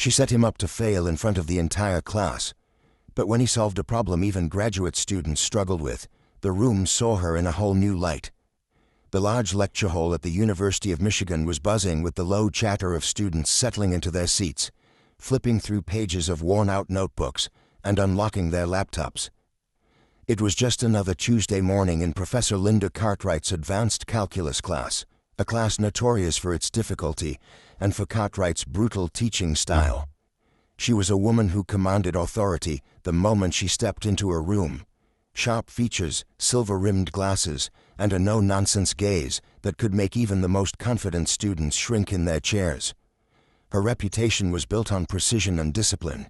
She set him up to fail in front of the entire class. But when he solved a problem even graduate students struggled with, the room saw her in a whole new light. The large lecture hall at the University of Michigan was buzzing with the low chatter of students settling into their seats, flipping through pages of worn-out notebooks, and unlocking their laptops. It was just another Tuesday morning in Professor Linda Cartwright's advanced calculus class, a class notorious for its difficulty and for Cartwright's brutal teaching style. She was a woman who commanded authority the moment she stepped into her room. Sharp features, silver-rimmed glasses, and a no-nonsense gaze that could make even the most confident students shrink in their chairs. Her reputation was built on precision and discipline.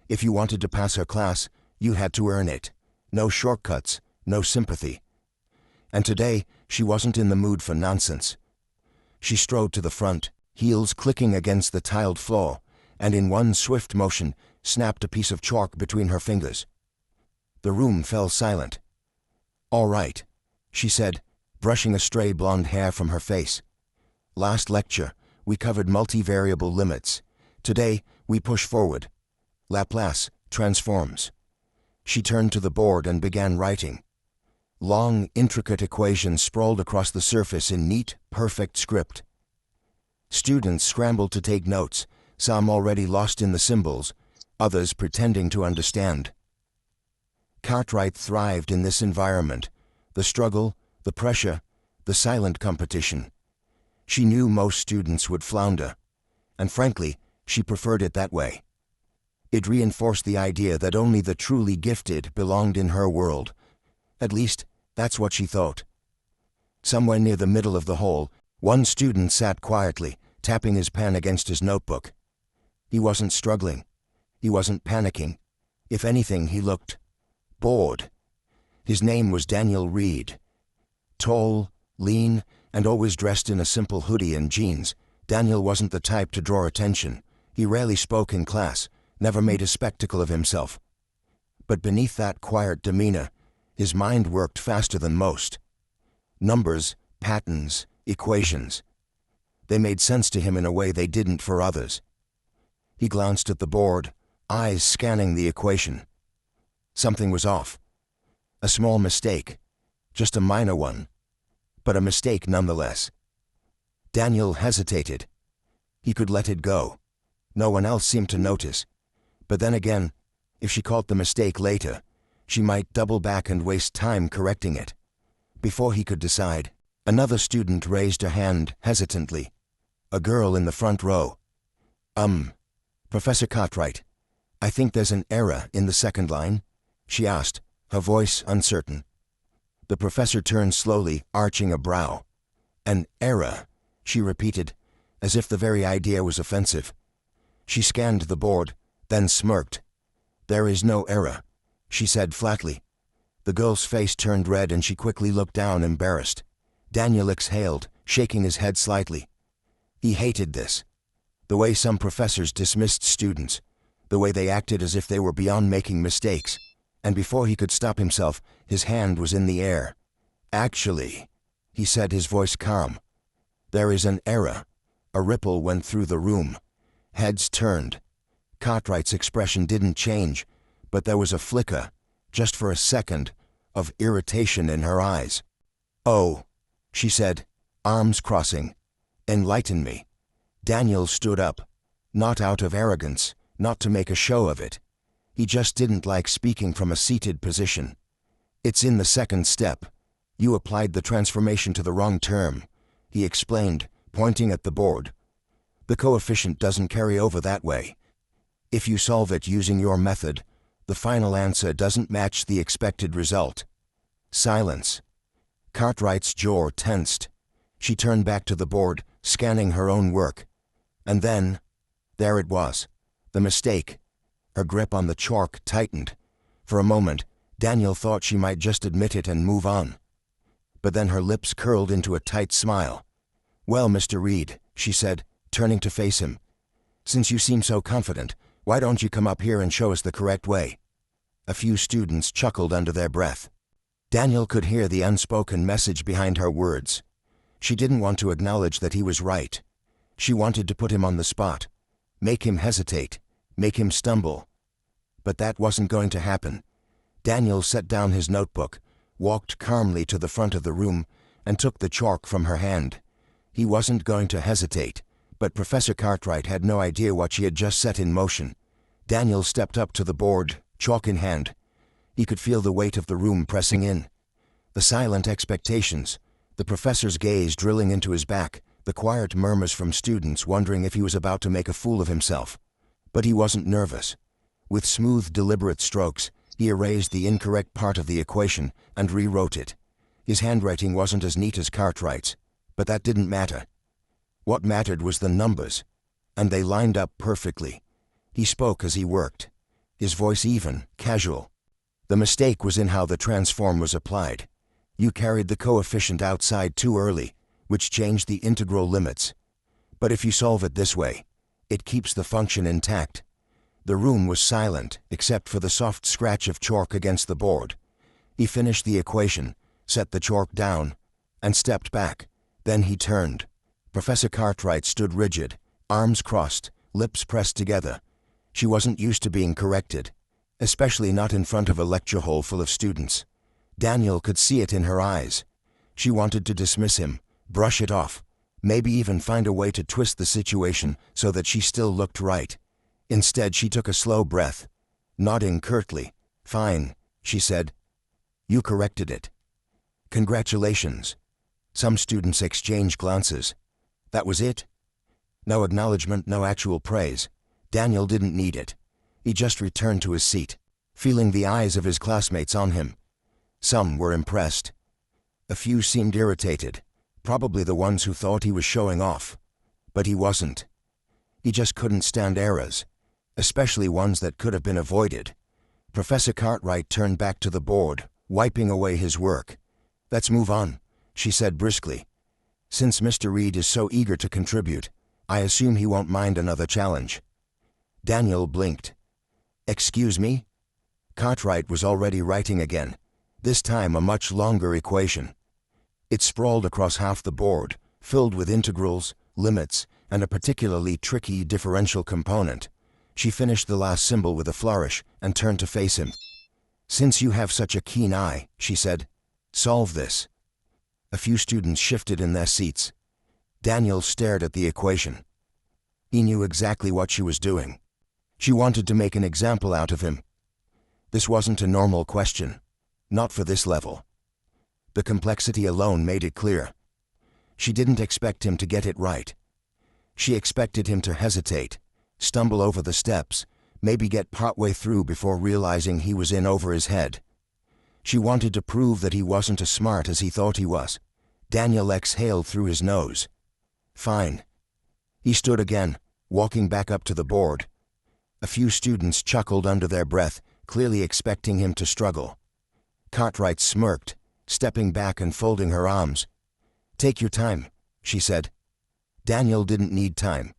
If you wanted to pass her class, you had to earn it. No shortcuts, no sympathy. And today, she wasn't in the mood for nonsense. She strode to the front, heels clicking against the tiled floor, and in one swift motion, snapped a piece of chalk between her fingers. The room fell silent. "All right," she said, brushing a stray blonde hair from her face. "Last lecture, we covered multivariable limits. Today, we push forward. Laplace transforms." She turned to the board and began writing. Long, intricate equations sprawled across the surface in neat, perfect script. Students scrambled to take notes, some already lost in the symbols, others pretending to understand. Cartwright thrived in this environment, the struggle, the pressure, the silent competition. She knew most students would flounder, and frankly, she preferred it that way. It reinforced the idea that only the truly gifted belonged in her world. At least, that's what she thought. Somewhere near the middle of the hall, one student sat quietly, tapping his pen against his notebook. He wasn't struggling. He wasn't panicking. If anything, he looked bored. His name was Daniel Reed. Tall, lean, and always dressed in a simple hoodie and jeans, Daniel wasn't the type to draw attention. He rarely spoke in class, never made a spectacle of himself. But beneath that quiet demeanor, his mind worked faster than most. Numbers, patterns, equations. They made sense to him in a way they didn't for others. He glanced at the board, eyes scanning the equation. Something was off. A small mistake. Just a minor one. But a mistake nonetheless. Daniel hesitated. He could let it go. No one else seemed to notice. But then again, if she caught the mistake later, she might double back and waste time correcting it. Before he could decide, another student raised a hand hesitantly. A girl in the front row. Professor Cartwright, I think there's an error in the second line," she asked, her voice uncertain. The professor turned slowly, arching a brow. "An error," she repeated, as if the very idea was offensive. She scanned the board, then smirked. "There is no error," she said flatly. The girl's face turned red and she quickly looked down, embarrassed. Daniel exhaled, shaking his head slightly. He hated this. The way some professors dismissed students, the way they acted as if they were beyond making mistakes, and before he could stop himself, his hand was in the air. "Actually," he said, his voice calm, "there is an error." A ripple went through the room. Heads turned. Cartwright's expression didn't change, but there was a flicker, just for a second, of irritation in her eyes. "Oh," she said, arms crossing. "Enlighten me." Daniel stood up, not out of arrogance, not to make a show of it. He just didn't like speaking from a seated position. "It's in the second step. You applied the transformation to the wrong term," he explained, pointing at the board. "The coefficient doesn't carry over that way. If you solve it using your method, the final answer doesn't match the expected result." Silence. Cartwright's jaw tensed. She turned back to the board, scanning her own work. And then, there it was, the mistake. Her grip on the chalk tightened. For a moment, Daniel thought she might just admit it and move on. But then her lips curled into a tight smile. "Well, Mr. Reed," she said, turning to face him, "since you seem so confident, why don't you come up here and show us the correct way?" A few students chuckled under their breath. Daniel could hear the unspoken message behind her words. She didn't want to acknowledge that he was right. She wanted to put him on the spot. make him hesitate, make him stumble. But that wasn't going to happen. Daniel set down his notebook, walked calmly to the front of the room, and took the chalk from her hand. He wasn't going to hesitate, but Professor Cartwright had no idea what she had just set in motion. Daniel stepped up to the board, chalk in hand. He could feel the weight of the room pressing in. The silent expectations, the professor's gaze drilling into his back, the quiet murmurs from students wondering if he was about to make a fool of himself. But he wasn't nervous. With smooth, deliberate strokes, he erased the incorrect part of the equation and rewrote it. His handwriting wasn't as neat as Cartwright's, but that didn't matter. What mattered was the numbers, and they lined up perfectly. He spoke as he worked, his voice even, casual. The mistake was in how the transform was applied. You carried the coefficient outside too early, which changed the integral limits. But if you solve it this way, it keeps the function intact. The room was silent, except for the soft scratch of chalk against the board. He finished the equation, set the chalk down, and stepped back. Then he turned. Professor Cartwright stood rigid, arms crossed, lips pressed together. She wasn't used to being corrected, especially not in front of a lecture hall full of students. Daniel could see it in her eyes. She wanted to dismiss him, brush it off, maybe even find a way to twist the situation so that she still looked right. Instead, she took a slow breath, nodding curtly. "Fine," she said. "You corrected it. Congratulations." Some students exchanged glances. That was it? No acknowledgement, no actual praise. Daniel didn't need it. He just returned to his seat, feeling the eyes of his classmates on him. Some were impressed. A few seemed irritated, probably the ones who thought he was showing off. But he wasn't. He just couldn't stand errors, especially ones that could have been avoided. Professor Cartwright turned back to the board, wiping away his work. "Let's move on," she said briskly. "Since Mr. Reed is so eager to contribute, I assume he won't mind another challenge." Daniel blinked. "Excuse me?" Cartwright was already writing again, this time a much longer equation. It sprawled across half the board, filled with integrals, limits, and a particularly tricky differential component. She finished the last symbol with a flourish and turned to face him. "Since you have such a keen eye," she said, "solve this." A few students shifted in their seats. Daniel stared at the equation. He knew exactly what she was doing. She wanted to make an example out of him. This wasn't a normal question. Not for this level. The complexity alone made it clear. She didn't expect him to get it right. She expected him to hesitate, stumble over the steps, maybe get partway through before realizing he was in over his head. She wanted to prove that he wasn't as smart as he thought he was. Daniel exhaled through his nose. "Fine." He stood again, walking back up to the board. A few students chuckled under their breath, clearly expecting him to struggle. Cartwright smirked, stepping back and folding her arms. "Take your time," she said. Daniel didn't need time.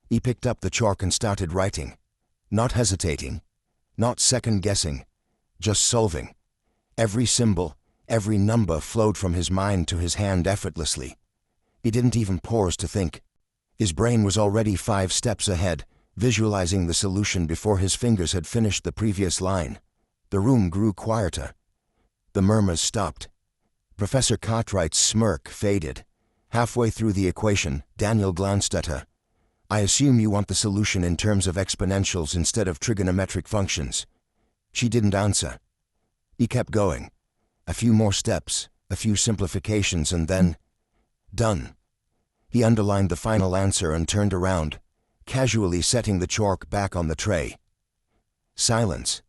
He picked up the chalk and started writing. Not hesitating, not second-guessing, just solving. Every symbol, every number flowed from his mind to his hand effortlessly. He didn't even pause to think. His brain was already 5 steps ahead, visualizing the solution before his fingers had finished the previous line. The room grew quieter. The murmurs stopped. Professor Cartwright's smirk faded. Halfway through the equation, Daniel glanced at her. "I assume you want the solution in terms of exponentials instead of trigonometric functions." She didn't answer. He kept going. A few more steps, a few simplifications, and then... done. He underlined the final answer and turned around, casually setting the chalk back on the tray. Silence.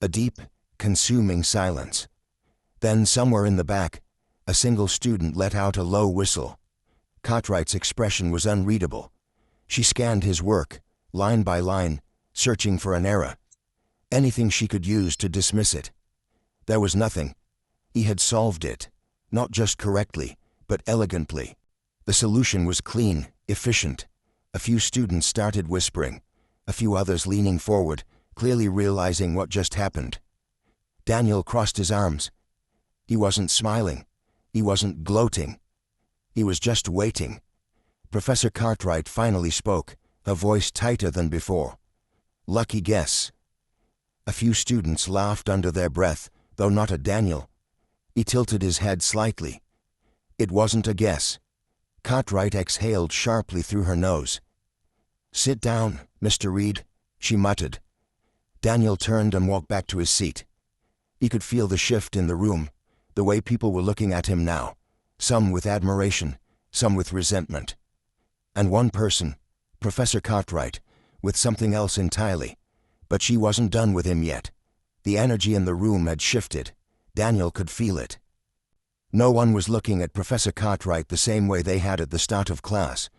A deep, consuming silence. Then, somewhere in the back, a single student let out a low whistle. Cartwright's expression was unreadable. She scanned his work, line by line, searching for an error. Anything she could use to dismiss it. There was nothing. He had solved it, not just correctly, but elegantly. The solution was clean, efficient. A few students started whispering, a few others leaning forward, clearly realizing what just happened. Daniel crossed his arms. He wasn't smiling. He wasn't gloating. He was just waiting. Professor Cartwright finally spoke, her voice tighter than before. Lucky guess. A few students laughed under their breath, though not at Daniel. He tilted his head slightly. It wasn't a guess. Cartwright exhaled sharply through her nose. "Sit down, Mr. Reed," she muttered. Daniel turned and walked back to his seat. He could feel the shift in the room, the way people were looking at him now, some with admiration, some with resentment. And one person, Professor Cartwright, with something else entirely. But she wasn't done with him yet. The energy in the room had shifted. Daniel could feel it. No one was looking at Professor Cartwright the same way they had at the start of class.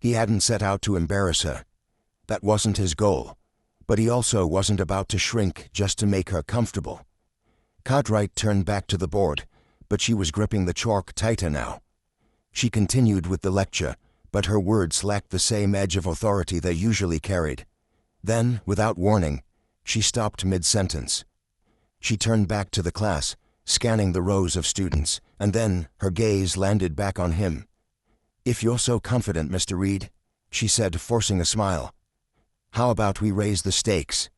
He hadn't set out to embarrass her. That wasn't his goal. But he also wasn't about to shrink just to make her comfortable. Cartwright turned back to the board, but she was gripping the chalk tighter now. She continued with the lecture, but her words lacked the same edge of authority they usually carried. Then, without warning, she stopped mid-sentence. She turned back to the class, scanning the rows of students, and then her gaze landed back on him. "If you're so confident, Mr. Reed," she said, forcing a smile, "how about we raise the stakes?"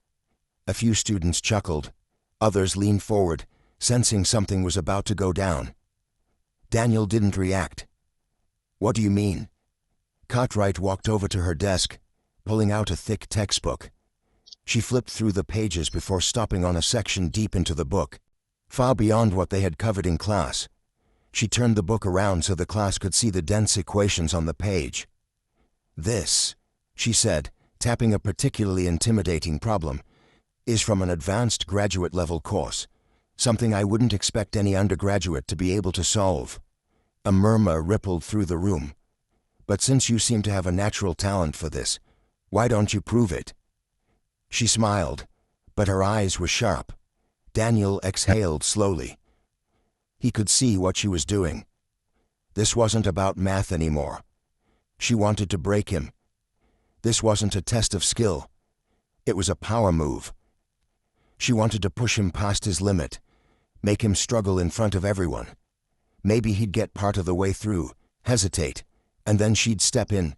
A few students chuckled. Others leaned forward, sensing something was about to go down. Daniel didn't react. "What do you mean?" Cartwright walked over to her desk, pulling out a thick textbook. She flipped through the pages before stopping on a section deep into the book, far beyond what they had covered in class. She turned the book around so the class could see the dense equations on the page. "This," she said, tapping a particularly intimidating problem, "is from an advanced graduate-level course, something I wouldn't expect any undergraduate to be able to solve." A murmur rippled through the room. "But since you seem to have a natural talent for this, why don't you prove it?" She smiled, but her eyes were sharp. Daniel exhaled slowly. He could see what she was doing. This wasn't about math anymore. She wanted to break him. This wasn't a test of skill. It was a power move. She wanted to push him past his limit, make him struggle in front of everyone. Maybe he'd get part of the way through, hesitate, and then she'd step in,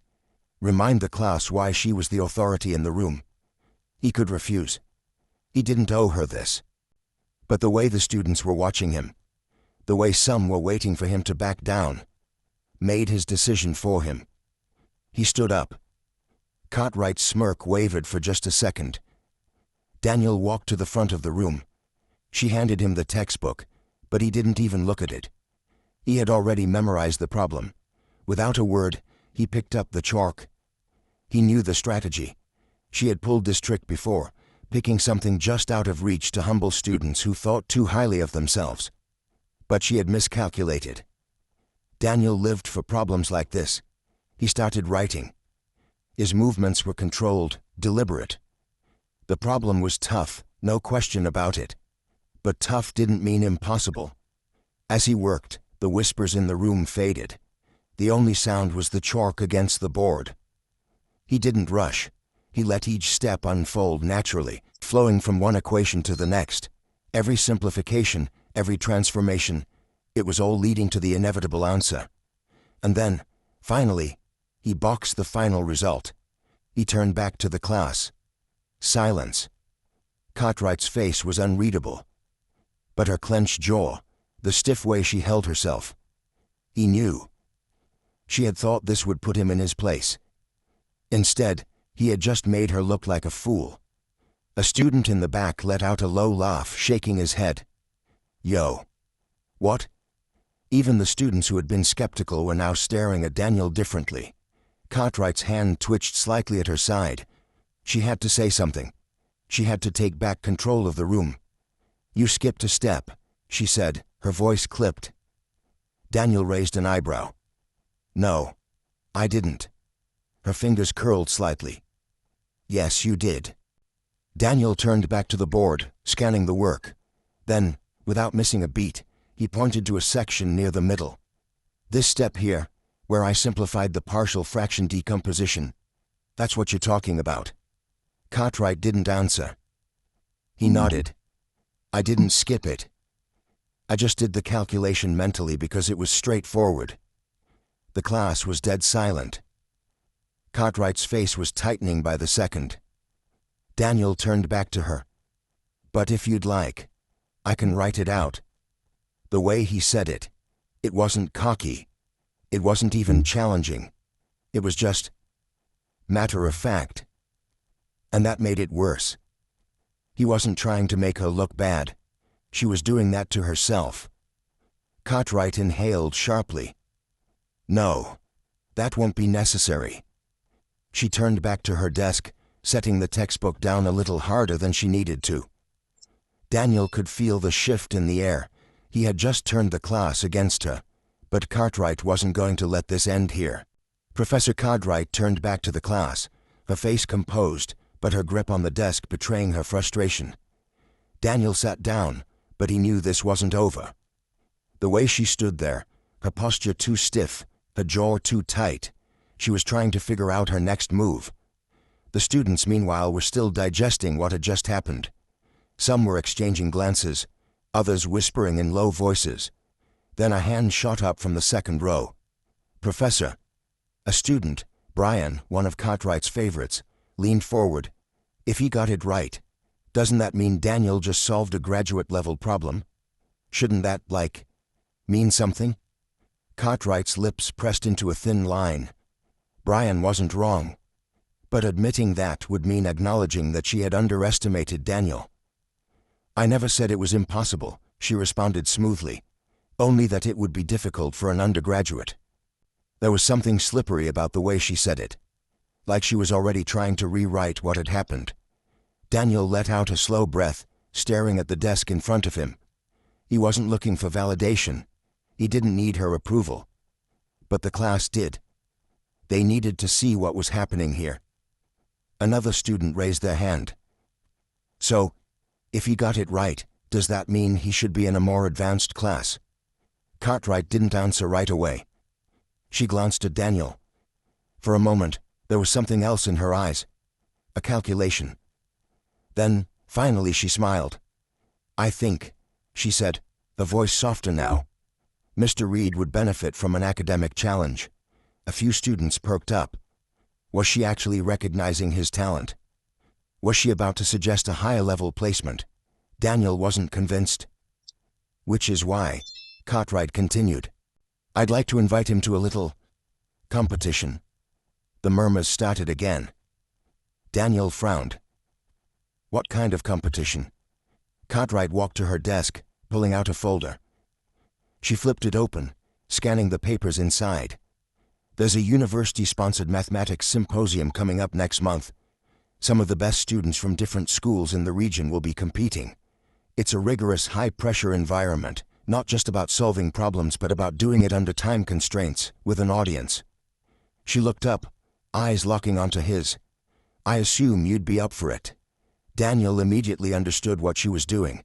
remind the class why she was the authority in the room. He could refuse. He didn't owe her this. But the way the students were watching him, the way some were waiting for him to back down, made his decision for him. He stood up. Cartwright's smirk wavered for just a second. Daniel walked to the front of the room. She handed him the textbook, but he didn't even look at it. He had already memorized the problem. Without a word, he picked up the chalk. He knew the strategy. She had pulled this trick before, picking something just out of reach to humble students who thought too highly of themselves. But she had miscalculated. Daniel lived for problems like this. He started writing. His movements were controlled, deliberate. The problem was tough, no question about it. But tough didn't mean impossible. As he worked, the whispers in the room faded. The only sound was the chalk against the board. He didn't rush. He let each step unfold naturally, flowing from one equation to the next. Every simplification, every transformation, it was all leading to the inevitable answer. And then, finally, he boxed the final result. He turned back to the class. Silence. Cartwright's face was unreadable. But her clenched jaw, the stiff way she held herself. He knew. She had thought this would put him in his place. Instead, he had just made her look like a fool. A student in the back let out a low laugh, shaking his head. "Yo. What?" Even the students who had been skeptical were now staring at Daniel differently. Cartwright's hand twitched slightly at her side. She had to say something. She had to take back control of the room. "You skipped a step," she said, her voice clipped. Daniel raised an eyebrow. "No, I didn't." Her fingers curled slightly. "Yes, you did." Daniel turned back to the board, scanning the work. Then, without missing a beat, he pointed to a section near the middle. "This step here, where I simplified the partial fraction decomposition, that's what you're talking about." Cartwright didn't answer. He nodded. "I didn't skip it. I just did the calculation mentally because it was straightforward." The class was dead silent. Cartwright's face was tightening by the second. Daniel turned back to her. "But if you'd like, I can write it out." The way he said it, it wasn't cocky. It wasn't even challenging. It was just matter of fact. And that made it worse. He wasn't trying to make her look bad. She was doing that to herself. Cartwright inhaled sharply. "No, that won't be necessary." She turned back to her desk, setting the textbook down a little harder than she needed to. Daniel could feel the shift in the air. He had just turned the class against her, but Cartwright wasn't going to let this end here. Professor Cartwright turned back to the class, her face composed, but her grip on the desk betraying her frustration. Daniel sat down, but he knew this wasn't over. The way she stood there, her posture too stiff, her jaw too tight, she was trying to figure out her next move. The students, meanwhile, were still digesting what had just happened. Some were exchanging glances, others whispering in low voices. Then a hand shot up from the second row. "Professor." A student, Brian, one of Cartwright's favorites, leaned forward. "If he got it right, doesn't that mean Daniel just solved a graduate-level problem? Shouldn't that, mean something?" Cartwright's lips pressed into a thin line. Brian wasn't wrong. But admitting that would mean acknowledging that she had underestimated Daniel. "I never said it was impossible," she responded smoothly. "Only that it would be difficult for an undergraduate." There was something slippery about the way she said it, like she was already trying to rewrite what had happened. Daniel let out a slow breath, staring at the desk in front of him. He wasn't looking for validation. He didn't need her approval. But the class did. They needed to see what was happening here. Another student raised their hand. "So, if he got it right, does that mean he should be in a more advanced class?" Cartwright didn't answer right away. She glanced at Daniel. For a moment, there was something else in her eyes. A calculation. Then, finally, she smiled. "I think," she said, the voice softer now, "Mr. Reed would benefit from an academic challenge." A few students perked up. Was she actually recognizing his talent? Was she about to suggest a higher-level placement? Daniel wasn't convinced. "Which is why," Cartwright continued, "I'd like to invite him to a little competition." The murmurs started again. Daniel frowned. "What kind of competition?" Cartwright walked to her desk, pulling out a folder. She flipped it open, scanning the papers inside. "There's a university-sponsored mathematics symposium coming up next month. Some of the best students from different schools in the region will be competing. It's a rigorous, high-pressure environment, not just about solving problems but about doing it under time constraints, with an audience." She looked up, eyes locking onto his. "I assume you'd be up for it." Daniel immediately understood what she was doing.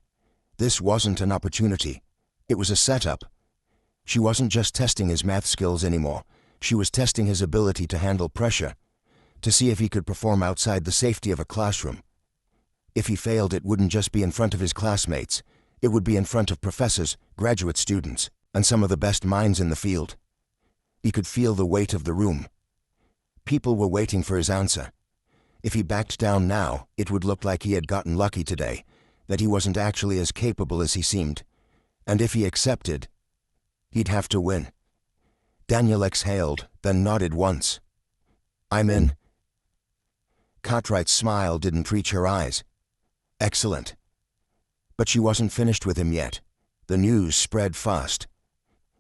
This wasn't an opportunity. It was a setup. She wasn't just testing his math skills anymore. She was testing his ability to handle pressure, to see if he could perform outside the safety of a classroom. If he failed, it wouldn't just be in front of his classmates. It would be in front of professors, graduate students, and some of the best minds in the field. He could feel the weight of the room. People were waiting for his answer. If he backed down now, it would look like he had gotten lucky today, that he wasn't actually as capable as he seemed. And if he accepted, he'd have to win. Daniel exhaled, then nodded once. "I'm in." Cartwright's smile didn't reach her eyes. "Excellent." But she wasn't finished with him yet. The news spread fast.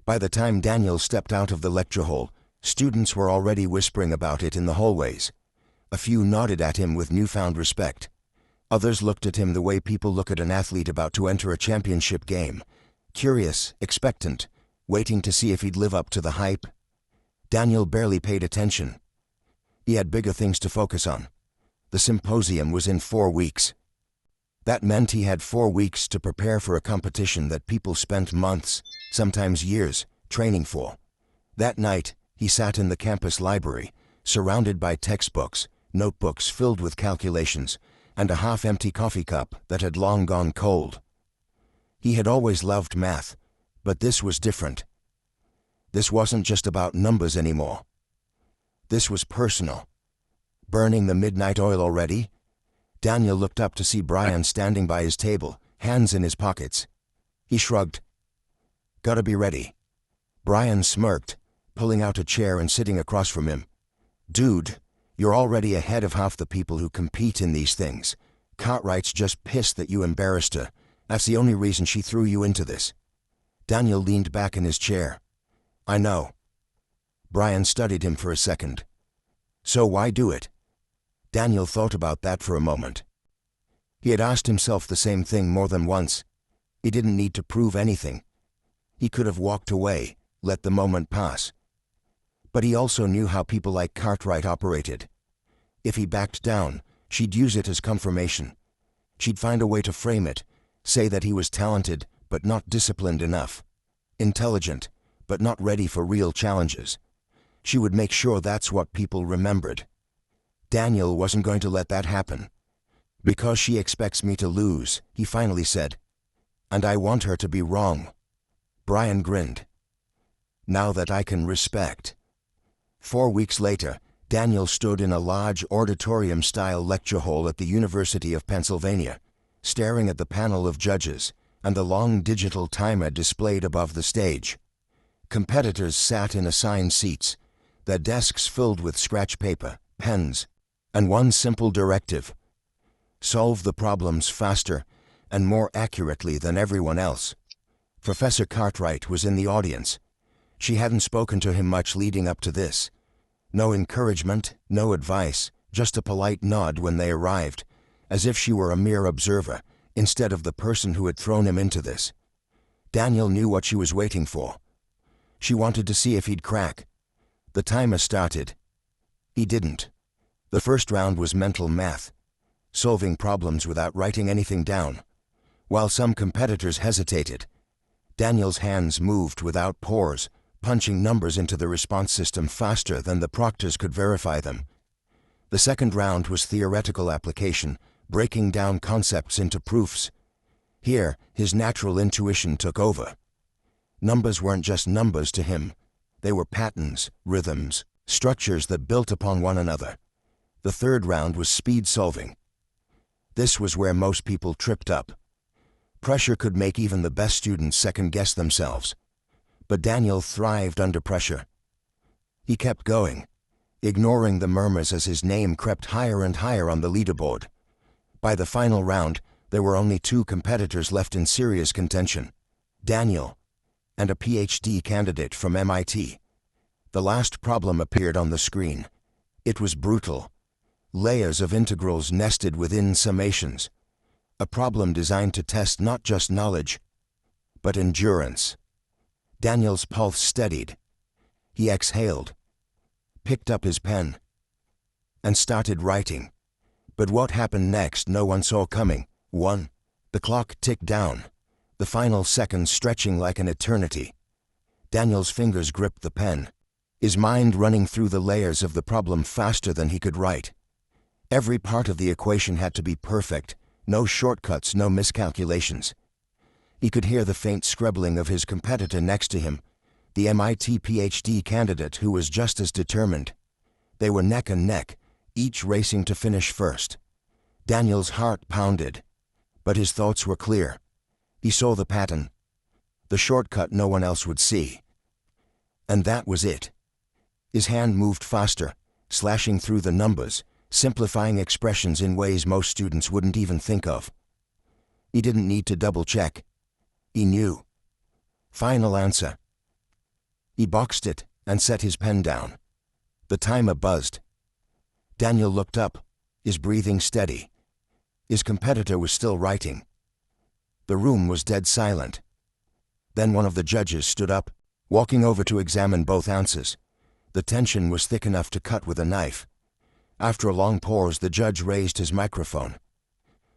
By the time Daniel stepped out of the lecture hall, students were already whispering about it in the hallways. A few nodded at him with newfound respect. Others looked at him the way people look at an athlete about to enter a championship game, curious, expectant, waiting to see if he'd live up to the hype. Daniel barely paid attention. He had bigger things to focus on. The symposium was in 4 weeks. That meant he had 4 weeks to prepare for a competition that people spent months, sometimes years, training for. That night, he sat in the campus library, surrounded by textbooks, notebooks filled with calculations, and a half-empty coffee cup that had long gone cold. He had always loved math, but this was different. This wasn't just about numbers anymore. This was personal. Burning the midnight oil already? Daniel looked up to see Brian standing by his table, hands in his pockets. He shrugged. Gotta be ready. Brian smirked, pulling out a chair and sitting across from him. Dude, you're already ahead of half the people who compete in these things. Cartwright's just pissed that you embarrassed her. That's the only reason she threw you into this. Daniel leaned back in his chair. I know. Brian studied him for a second. So why do it? Daniel thought about that for a moment. He had asked himself the same thing more than once. He didn't need to prove anything. He could have walked away, let the moment pass. But he also knew how people like Cartwright operated. If he backed down, she'd use it as confirmation. She'd find a way to frame it, say that he was talented but not disciplined enough, intelligent but not ready for real challenges. She would make sure that's what people remembered. Daniel wasn't going to let that happen. Because she expects me to lose, he finally said. And I want her to be wrong. Brian grinned. Now that I can respect. 4 weeks later, Daniel stood in a large auditorium-style lecture hall at the University of Pennsylvania, staring at the panel of judges and the long digital timer displayed above the stage. Competitors sat in assigned seats, their desks filled with scratch paper, pens, and one simple directive: solve the problems faster and more accurately than everyone else. Professor Cartwright was in the audience. She hadn't spoken to him much leading up to this. No encouragement, no advice, just a polite nod when they arrived, as if she were a mere observer, instead of the person who had thrown him into this. Daniel knew what she was waiting for. She wanted to see if he'd crack. The timer started. He didn't. The first round was mental math, solving problems without writing anything down. While some competitors hesitated, Daniel's hands moved without pause, punching numbers into the response system faster than the proctors could verify them. The second round was theoretical application, breaking down concepts into proofs. Here, his natural intuition took over. Numbers weren't just numbers to him. They were patterns, rhythms, structures that built upon one another. The third round was speed solving. This was where most people tripped up. Pressure could make even the best students second-guess themselves. But Daniel thrived under pressure. He kept going, ignoring the murmurs as his name crept higher and higher on the leaderboard. By the final round, there were only 2 competitors left in serious contention: Daniel and a PhD candidate from MIT. The last problem appeared on the screen. It was brutal. Layers of integrals nested within summations. A problem designed to test not just knowledge, but endurance. Daniel's pulse steadied. He exhaled, picked up his pen, and started writing. But what happened next no one saw coming. 1. The clock ticked down, the final seconds stretching like an eternity. Daniel's fingers gripped the pen, his mind running through the layers of the problem faster than he could write. Every part of the equation had to be perfect, no shortcuts, no miscalculations. He could hear the faint scribbling of his competitor next to him, the MIT PhD candidate who was just as determined. They were neck and neck, each racing to finish first. Daniel's heart pounded, but his thoughts were clear. He saw the pattern, the shortcut no one else would see. And that was it. His hand moved faster, slashing through the numbers, simplifying expressions in ways most students wouldn't even think of. He didn't need to double-check. He knew. Final answer. He boxed it and set his pen down. The timer buzzed. Daniel looked up, his breathing steady. His competitor was still writing. The room was dead silent. Then one of the judges stood up, walking over to examine both answers. The tension was thick enough to cut with a knife. After a long pause, the judge raised his microphone.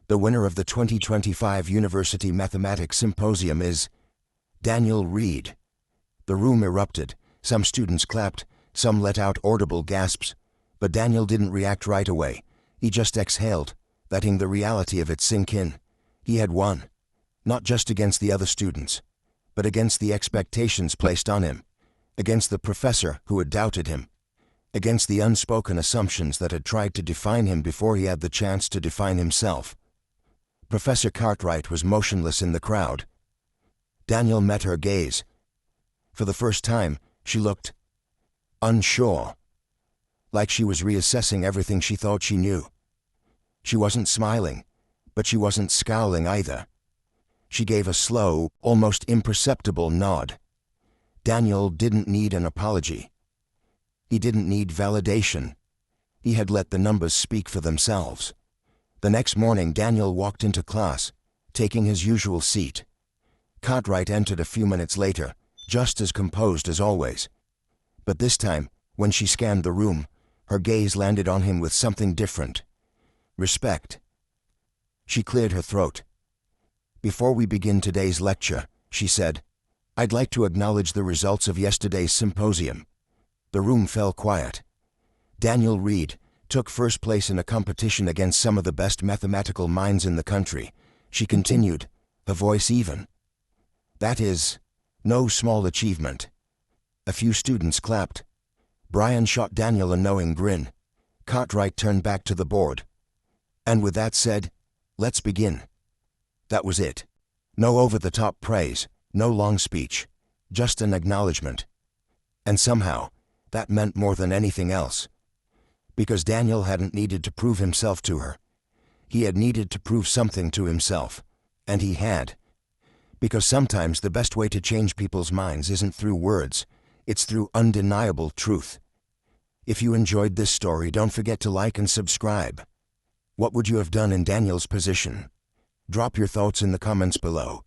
The winner of the 2025 University Mathematics Symposium is Daniel Reed. The room erupted. Some students clapped, some let out audible gasps. But Daniel didn't react right away. He just exhaled, letting the reality of it sink in. He had won, not just against the other students, but against the expectations placed on him, against the professor who had doubted him, against the unspoken assumptions that had tried to define him before he had the chance to define himself. Professor Cartwright was motionless in the crowd. Daniel met her gaze. For the first time, she looked unsure, like she was reassessing everything she thought she knew. She wasn't smiling, but she wasn't scowling either. She gave a slow, almost imperceptible nod. Daniel didn't need an apology. He didn't need validation. He had let the numbers speak for themselves. The next morning, Daniel walked into class, taking his usual seat. Cartwright entered a few minutes later, just as composed as always. But this time, when she scanned the room, her gaze landed on him with something different. Respect. She cleared her throat. "Before we begin today's lecture," she said, "I'd like to acknowledge the results of yesterday's symposium." The room fell quiet. Daniel Reed took first place in a competition against some of the best mathematical minds in the country. She continued, her voice even. "That is no small achievement." A few students clapped. Brian shot Daniel a knowing grin. Cartwright turned back to the board. "And with that said, let's begin." That was it. No over-the-top praise, no long speech, just an acknowledgement. And somehow, that meant more than anything else. Because Daniel hadn't needed to prove himself to her. He had needed to prove something to himself. And he had. Because sometimes the best way to change people's minds isn't through words, it's through undeniable truth. If you enjoyed this story, don't forget to like and subscribe. What would you have done in Daniel's position? Drop your thoughts in the comments below.